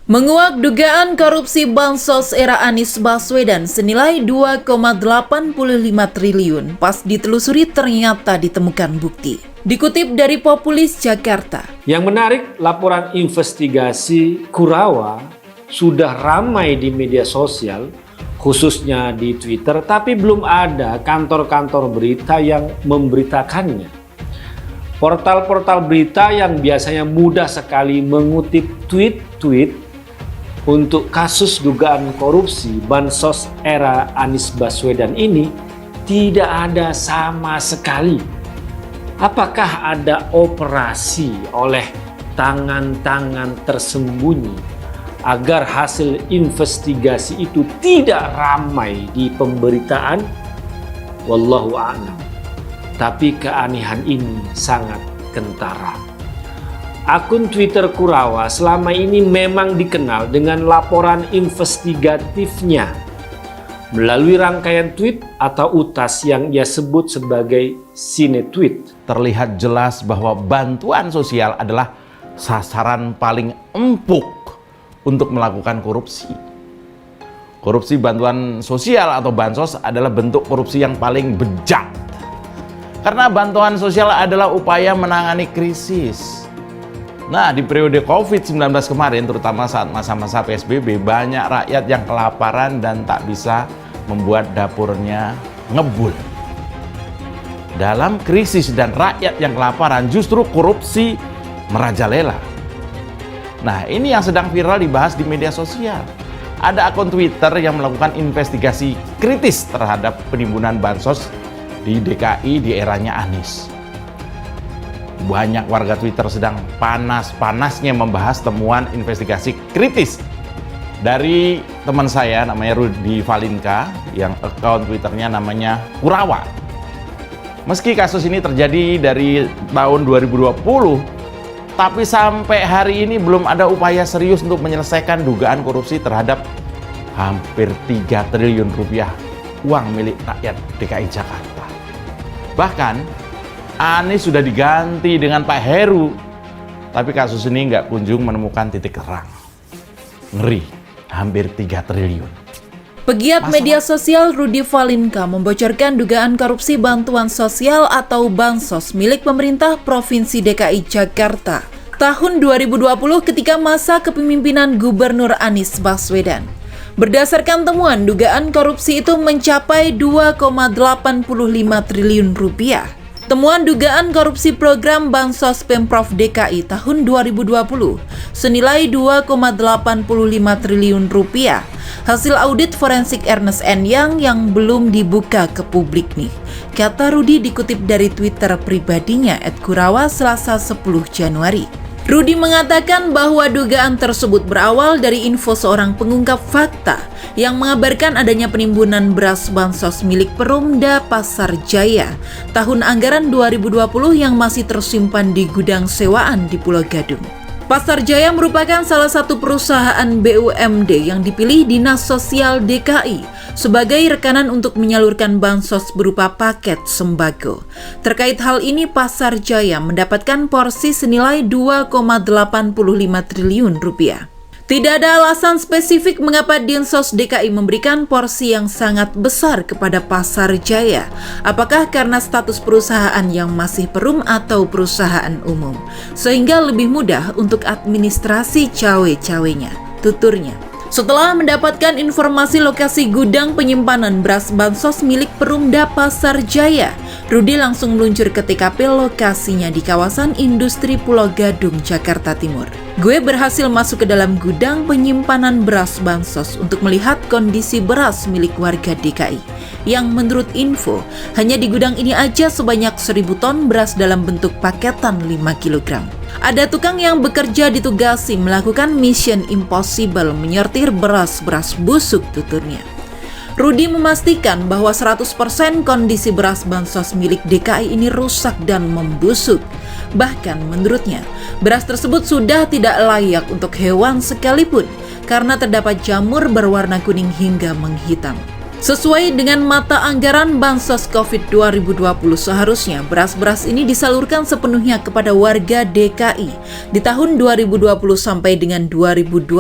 Menguak dugaan korupsi Bansos era Anies Baswedan senilai 2,85 triliun pas ditelusuri ternyata ditemukan bukti. Dikutip dari Populis Jakarta. Yang menarik, laporan investigasi Kurawa sudah ramai di media sosial, khususnya di Twitter, tapi belum ada kantor-kantor berita yang memberitakannya. Portal-portal berita yang biasanya mudah sekali mengutip tweet-tweet untuk kasus dugaan korupsi Bansos era Anies Baswedan ini tidak ada sama sekali. Apakah ada operasi oleh tangan-tangan tersembunyi agar hasil investigasi itu tidak ramai di pemberitaan? Wallahu a'lam. Tapi keanehan ini sangat kentara. Akun Twitter Kurawa selama ini memang dikenal dengan laporan investigatifnya melalui rangkaian tweet atau utas yang ia sebut sebagai sinetweet. Terlihat jelas bahwa bantuan sosial adalah sasaran paling empuk untuk melakukan korupsi. Korupsi bantuan sosial atau bansos adalah bentuk korupsi yang paling bejat. Karena bantuan sosial adalah upaya menangani krisis. Nah, di periode COVID-19 kemarin, terutama saat masa-masa PSBB, banyak rakyat yang kelaparan dan tak bisa membuat dapurnya ngebul. Dalam krisis dan rakyat yang kelaparan, justru korupsi merajalela. Nah, ini yang sedang viral dibahas di media sosial. Ada akun Twitter yang melakukan investigasi kritis terhadap penimbunan bansos di DKI di eranya Anies. Banyak warga Twitter sedang panas-panasnya membahas temuan investigasi kritis dari teman saya namanya Rudy Valinka yang akun Twitternya namanya Kurawa. Meski kasus ini terjadi dari tahun 2020, tapi sampai hari ini belum ada upaya serius untuk menyelesaikan dugaan korupsi terhadap hampir 3 triliun rupiah uang milik rakyat DKI Jakarta. Bahkan Anies sudah diganti dengan Pak Heru, tapi kasus ini nggak kunjung menemukan titik terang. Ngeri, hampir 3 triliun. Pegiat media sosial Rudy Valinka membocorkan dugaan korupsi bantuan sosial atau Bansos milik pemerintah Provinsi DKI Jakarta tahun 2020 ketika masa kepemimpinan Gubernur Anies Baswedan. Berdasarkan temuan, dugaan korupsi itu mencapai 2,85 triliun rupiah. Temuan dugaan korupsi program Bansos Pemprov DKI tahun 2020 senilai 2,85 triliun rupiah. Hasil audit forensik Ernst & Young yang belum dibuka ke publik nih, kata Rudy dikutip dari Twitter pribadinya @Kurawa Selasa 10 Januari. Rudy mengatakan bahwa dugaan tersebut berawal dari info seorang pengungkap fakta yang mengabarkan adanya penimbunan beras bansos milik Perumda Pasar Jaya tahun anggaran 2020 yang masih tersimpan di gudang sewaan di Pulau Gadung. Pasar Jaya merupakan salah satu perusahaan BUMD yang dipilih Dinas Sosial DKI sebagai rekanan untuk menyalurkan bansos berupa paket sembako. Terkait hal ini, Pasar Jaya mendapatkan porsi senilai 2,85 triliun rupiah. Tidak ada alasan spesifik mengapa Dinsos DKI memberikan porsi yang sangat besar kepada Pasar Jaya. Apakah karena status perusahaan yang masih perum atau perusahaan umum, sehingga lebih mudah untuk administrasi cawe-cawenya, tuturnya. Setelah mendapatkan informasi lokasi gudang penyimpanan beras bansos milik Perumda Pasar Jaya, Rudy langsung meluncur ke TKP lokasinya di kawasan industri Pulau Gadung, Jakarta Timur. Gue berhasil masuk ke dalam gudang penyimpanan beras bansos untuk melihat kondisi beras milik warga DKI. Yang menurut info, hanya di gudang ini aja sebanyak 1.000 ton beras dalam bentuk paketan 5 kg. Ada tukang yang bekerja ditugasi melakukan mission impossible menyortir beras-beras busuk, tuturnya. Rudy memastikan bahwa 100% kondisi beras bansos milik DKI ini rusak dan membusuk. Bahkan menurutnya, beras tersebut sudah tidak layak untuk hewan sekalipun karena terdapat jamur berwarna kuning hingga menghitam. Sesuai dengan mata anggaran Bansos COVID 2020, seharusnya beras-beras ini disalurkan sepenuhnya kepada warga DKI di tahun 2020 sampai dengan 2021.